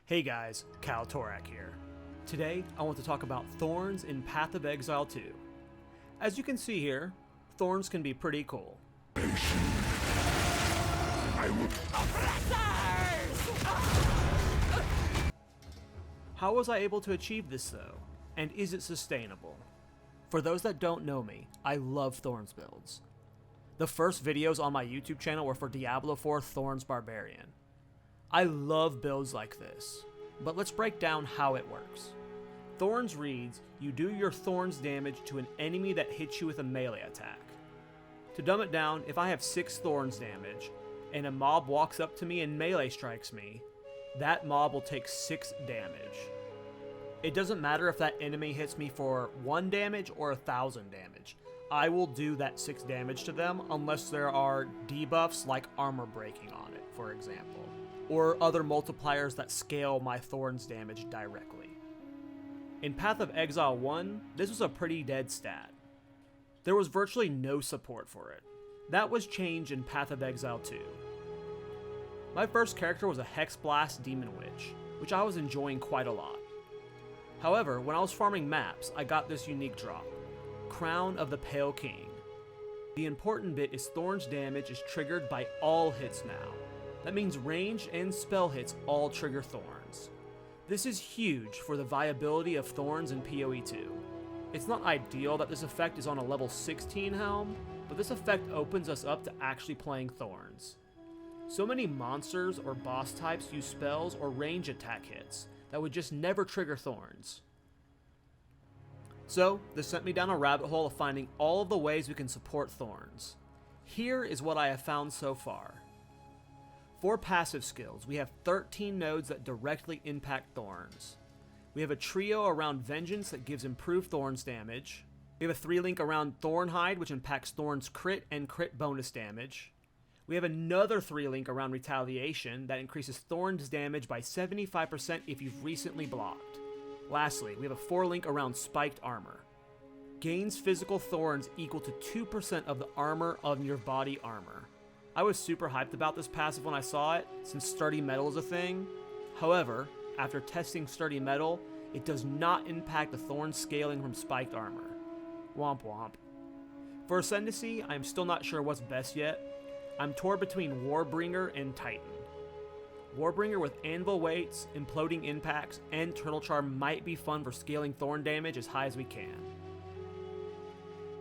Hey guys, Kalltorak here. Today, I want to talk about Thorns in Path of Exile 2. As you can see here, Thorns can be pretty cool. How was I able to achieve this though? And is it sustainable? For those that don't know me, I love Thorns builds. The first videos on my YouTube channel were for Diablo 4 Thorns Barbarian. I love builds like this, but let's break down how it works. Thorns reads, you do your Thorns damage to an enemy that hits you with a melee attack. To dumb it down, if I have 6 Thorns damage, and a mob walks up to me and melee strikes me, that mob will take 6 damage. It doesn't matter if that enemy hits me for 1 damage or 1,000 damage. I will do that 6 damage to them unless there are debuffs like armor breaking on it, for example, or other multipliers that scale my Thorns damage directly. In Path of Exile 1, this was a pretty dead stat. There was virtually no support for it. That was changed in Path of Exile 2. My first character was a Hex Blast Demon Witch, which I was enjoying quite a lot. However, when I was farming maps, I got this unique drop, Crown of the Pale King. The important bit is Thorns damage is triggered by all hits now. That means range and spell hits all trigger Thorns. This is huge for the viability of Thorns in PoE 2. It's not ideal that this effect is on a level 16 helm, but this effect opens us up to actually playing Thorns. So many monsters or boss types use spells or range attack hits that would just never trigger Thorns. So, this sent me down a rabbit hole of finding all of the ways we can support Thorns. Here is what I have found so far. For passive skills, we have 13 nodes that directly impact Thorns. We have a trio around Vengeance that gives improved Thorns damage. We have a 3-link around Thornhide, which impacts Thorns crit and crit bonus damage. We have another 3-link around Retaliation that increases Thorns damage by 75% if you've recently blocked. Lastly, we have a 4-link around Spiked Armor. Gains physical Thorns equal to 2% of the armor of your body armor. I was super hyped about this passive when I saw it, since Sturdy Metal is a thing. However, after testing Sturdy Metal, it does not impact the Thorn scaling from Spiked Armor. Womp womp. For Ascendancy, I am still not sure what's best yet. I'm torn between Warbringer and Titan. Warbringer with Anvil weights, imploding impacts, and Turtle Charm might be fun for scaling Thorn damage as high as we can.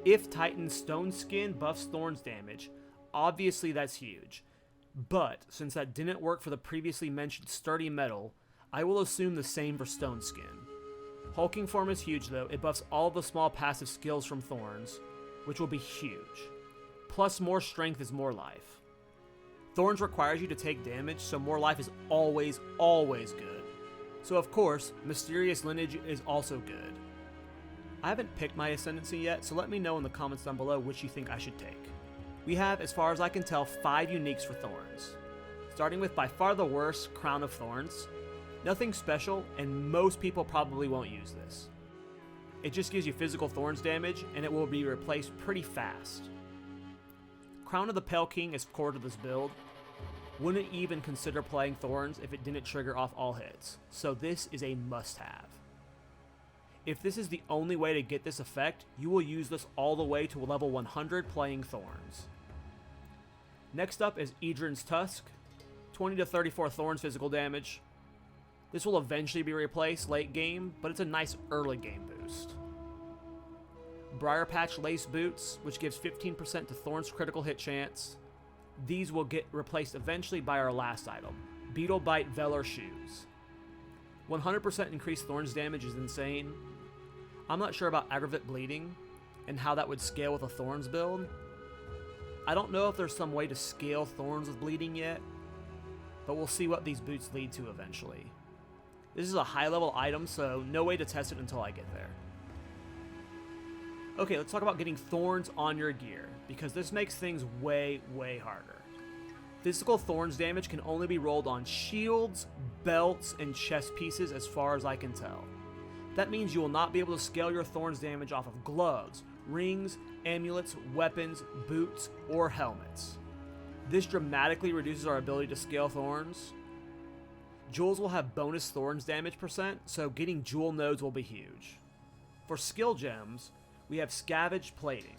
If Titan's Stone Skin buffs Thorns damage, obviously that's huge, but since that didn't work for the previously mentioned Sturdy Metal, I will assume the same for Stone Skin. Hulking Form is huge though, it buffs all the small passive skills from Thorns, which will be huge. Plus more strength is more life. Thorns requires you to take damage, so more life is always good. So of course, Mysterious Lineage is also good. I haven't picked my Ascendancy yet, so let me know in the comments down below which you think I should take. We have, as far as I can tell, 5 uniques for Thorns. Starting with by far the worst, Crown of Thorns. Nothing special, and most people probably won't use this. It just gives you physical Thorns damage, and it will be replaced pretty fast. Crown of the Pale King is core to this build. Wouldn't even consider playing Thorns if it didn't trigger off all hits, so this is a must-have. If this is the only way to get this effect, you will use this all the way to a level 100 playing Thorns. Next up is Idrin's Tusk, 20 to 34 Thorns physical damage. This will eventually be replaced late game, but it's a nice early game boost. Briarpatch Lace Boots, which gives 15% to Thorns critical hit chance. These will get replaced eventually by our last item, Beetlebite Velar Shoes. 100% increased Thorns damage is insane. I'm not sure about Aggravate Bleeding and how that would scale with a Thorns build. I don't know if there's some way to scale Thorns with Bleeding yet, but we'll see what these boots lead to eventually. This is a high level item, so no way to test it until I get there. Okay, let's talk about getting Thorns on your gear, because this makes things way harder. Physical Thorns damage can only be rolled on shields, belts, and chest pieces as far as I can tell. That means you will not be able to scale your Thorns damage off of gloves, rings, amulets, weapons, boots, or helmets. This dramatically reduces our ability to scale Thorns. Jewels will have bonus Thorns damage %, so getting Jewel nodes will be huge. For skill gems, we have Scavenge Plating.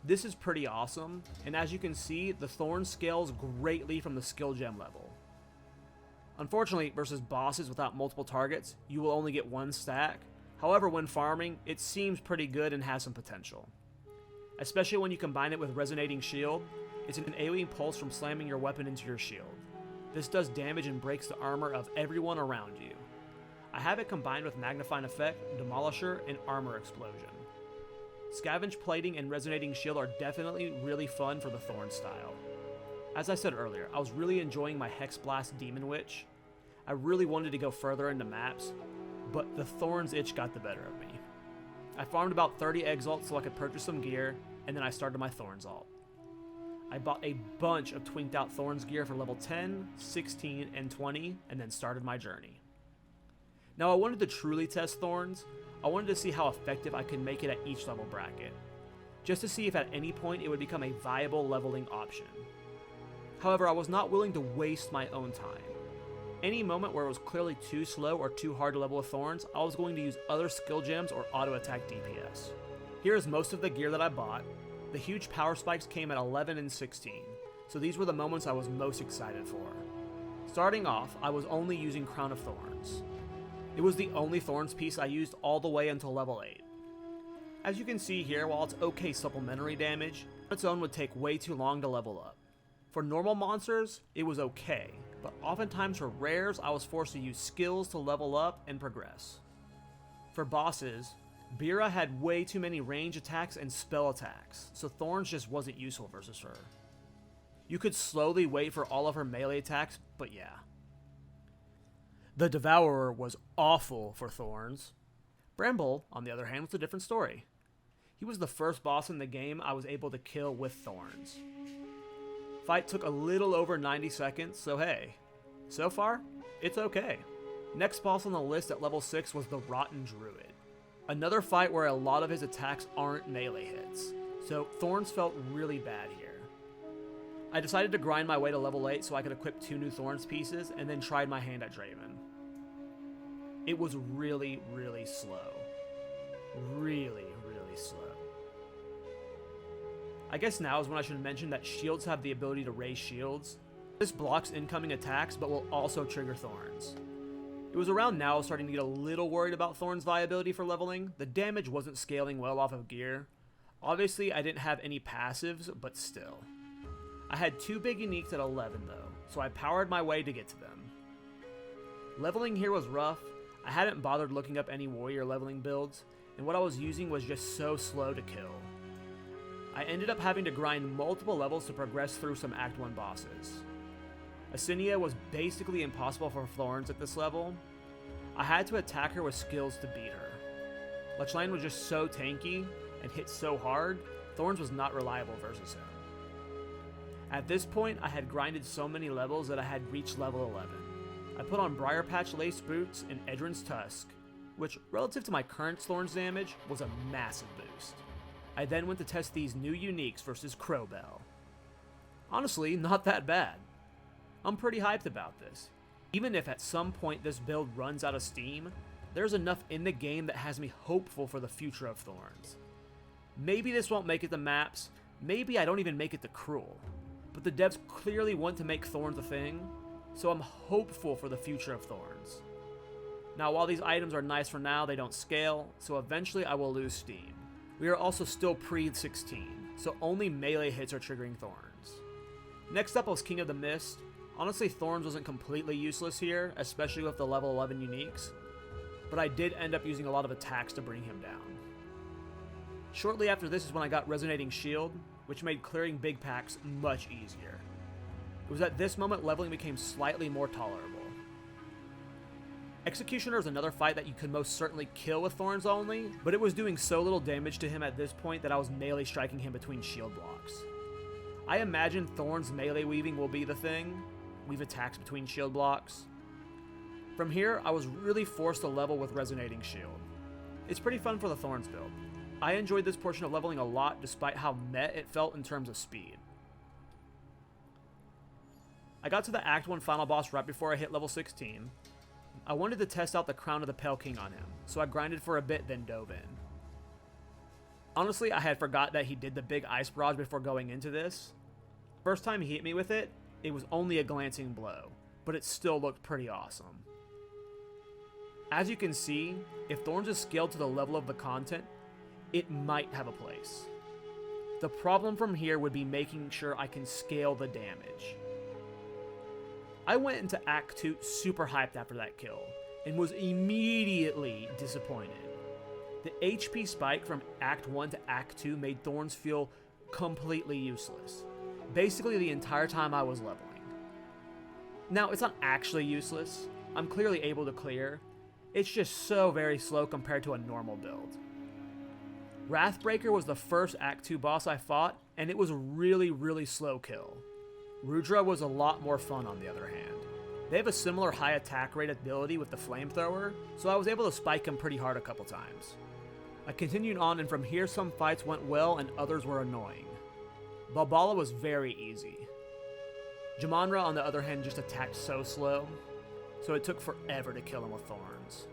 This is pretty awesome, and as you can see, the Thorn scales greatly from the skill gem level. Unfortunately, versus bosses without multiple targets, you will only get 1 stack. However, when farming, it seems pretty good and has some potential. Especially when you combine it with Resonating Shield, it's an AoE pulse from slamming your weapon into your shield. This does damage and breaks the armor of everyone around you. I have it combined with Magnifying Effect, Demolisher, and Armor Explosion. Scavenge Plating and Resonating Shield are definitely really fun for the Thorn style. As I said earlier, I was really enjoying my Hex Blast Demon Witch. I really wanted to go further into maps, but the Thorns itch got the better of me. I farmed about 30 Exalts so I could purchase some gear, and then I started my Thorns alt. I bought a bunch of Twinked Out Thorns gear for level 10, 16, and 20, and then started my journey. Now I wanted to truly test Thorns. I wanted to see how effective I could make it at each level bracket, just to see if at any point it would become a viable leveling option. However, I was not willing to waste my own time. Any moment where it was clearly too slow or too hard to level with Thorns, I was going to use other skill gems or auto attack DPS. Here is most of the gear that I bought. The huge power spikes came at 11 and 16, so these were the moments I was most excited for. Starting off, I was only using Crown of Thorns. It was the only Thorns piece I used all the way until level 8. As you can see here, while it's okay supplementary damage, on its own would take way too long to level up. For normal monsters, it was okay, but oftentimes for rares, I was forced to use skills to level up and progress. For bosses, Bira had way too many range attacks and spell attacks, so Thorns just wasn't useful versus her. You could slowly wait for all of her melee attacks, but yeah. The Devourer was awful for Thorns. Bramble, on the other hand, was a different story. He was the first boss in the game I was able to kill with Thorns. Fight took a little over 90 seconds, so hey. So far, it's okay. Next boss on the list at level 6 was the Rotten Druid. Another fight where a lot of his attacks aren't melee hits, so Thorns felt really bad here. I decided to grind my way to level 8 so I could equip 2 new Thorns pieces, and then tried my hand at Draven. It was really, really slow. Really, really slow. I guess now is when I should mention that shields have the ability to raise shields. This blocks incoming attacks, but will also trigger Thorns. It was around now I was starting to get a little worried about Thorns' viability for leveling. The damage wasn't scaling well off of gear. Obviously, I didn't have any passives, but still. I had 2 big uniques at 11 though, so I powered my way to get to them. Leveling here was rough. I hadn't bothered looking up any warrior leveling builds, and what I was using was just so slow to kill. I ended up having to grind multiple levels to progress through some Act 1 bosses. Ascendancy was basically impossible for Thorns at this level. I had to attack her with skills to beat her. Lechline was just so tanky and hit so hard, Thorns was not reliable versus him. At this point, I had grinded so many levels that I had reached level 11. I put on Briarpatch Lace Boots and Edrin's Tusk, which, relative to my current Thorns damage, was a massive boost. I then went to test these new uniques versus Crowbell. Honestly, not that bad. I'm pretty hyped about this. Even if at some point this build runs out of steam, there's enough in the game that has me hopeful for the future of Thorns. Maybe this won't make it to maps, maybe I don't even make it to Cruel, but the devs clearly want to make Thorns a thing, so I'm hopeful for the future of Thorns. Now, while these items are nice for now, they don't scale, so eventually I will lose steam. We are also still pre-16, so only melee hits are triggering Thorns. Next up was King of the Mist. Honestly, Thorns wasn't completely useless here, especially with the level 11 uniques, but I did end up using a lot of attacks to bring him down. Shortly after this is when I got Resonating Shield, which made clearing big packs much easier. It was at this moment leveling became slightly more tolerable. Executioner is another fight that you could most certainly kill with Thorns only, but it was doing so little damage to him at this point that I was melee striking him between shield blocks. I imagine Thorns melee weaving will be the thing, weave attacks between shield blocks. From here, I was really forced to level with Resonating Shield. It's pretty fun for the Thorns build. I enjoyed this portion of leveling a lot despite how meh it felt in terms of speed. I got to the Act 1 final boss right before I hit level 16. I wanted to test out the Crown of the Pale King on him, so I grinded for a bit then dove in. Honestly, I had forgot that he did the big ice barrage before going into this. First time he hit me with it, it was only a glancing blow, but it still looked pretty awesome. As you can see, if Thorns is scaled to the level of the content, it might have a place. The problem from here would be making sure I can scale the damage. I went into Act 2 super hyped after that kill, and was immediately disappointed. The HP spike from Act 1 to Act 2 made Thorns feel completely useless, basically the entire time I was leveling. Now, it's not actually useless, I'm clearly able to clear, it's just so very slow compared to a normal build. Wrathbreaker was the first Act 2 boss I fought, and it was a really slow kill. Rudra was a lot more fun on the other hand. They have a similar high attack rate ability with the flamethrower, so I was able to spike him pretty hard a couple times. I continued on, and from here some fights went well and others were annoying. Balbala was very easy. Jamanra on the other hand just attacked so slow, so it took forever to kill him with Thorns.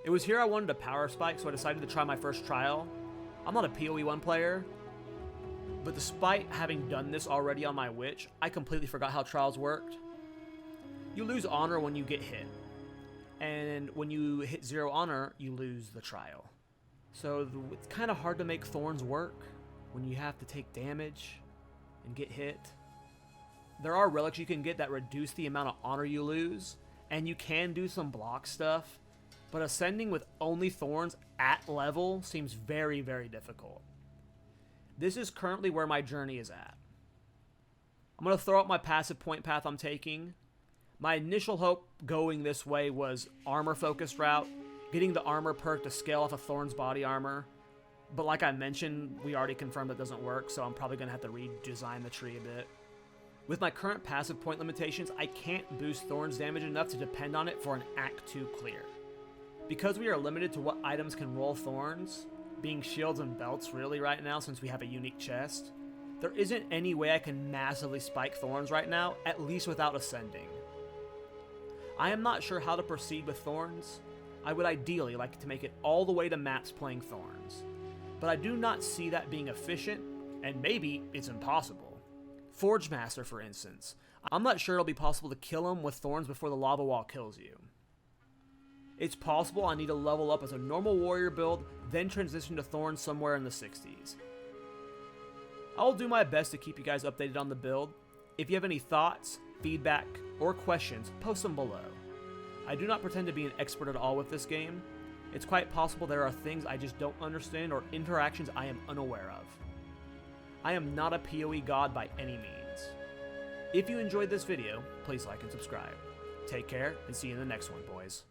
It was here I wanted a power spike, so I decided to try my first trial. I'm not a PoE 1 player, but despite having done this already on my witch, I completely forgot how trials worked. You lose honor when you get hit, and when you hit 0 honor, you lose the trial. So it's kind of hard to make Thorns work when you have to take damage and get hit. There are relics you can get that reduce the amount of honor you lose, and you can do some block stuff, but ascending with only Thorns at level seems very difficult. This is currently where my journey is at. I'm going to throw out my passive point path I'm taking. My initial hope going this way was armor focused route, getting the armor perk to scale off of Thorns body armor. But like I mentioned, we already confirmed that doesn't work, so I'm probably going to have to redesign the tree a bit. With my current passive point limitations, I can't boost Thorns damage enough to depend on it for an Act 2 clear. Because we are limited to what items can roll Thorns, being shields and belts really right now since we have a unique chest, there isn't any way I can massively spike Thorns right now, at least without ascending. I am not sure how to proceed with Thorns. I would ideally like to make it all the way to maps playing Thorns, but I do not see that being efficient, and maybe it's impossible. Forge Master, for instance, I'm not sure it'll be possible to kill him with Thorns before the lava wall kills you. It's possible I need to level up as a normal warrior build, then transition to Thorns somewhere in the 60s. I'll do my best to keep you guys updated on the build. If you have any thoughts, feedback, or questions, post them below. I do not pretend to be an expert at all with this game. It's quite possible there are things I just don't understand or interactions I am unaware of. I am not a PoE god by any means. If you enjoyed this video, please like and subscribe. Take care, and see you in the next one, boys.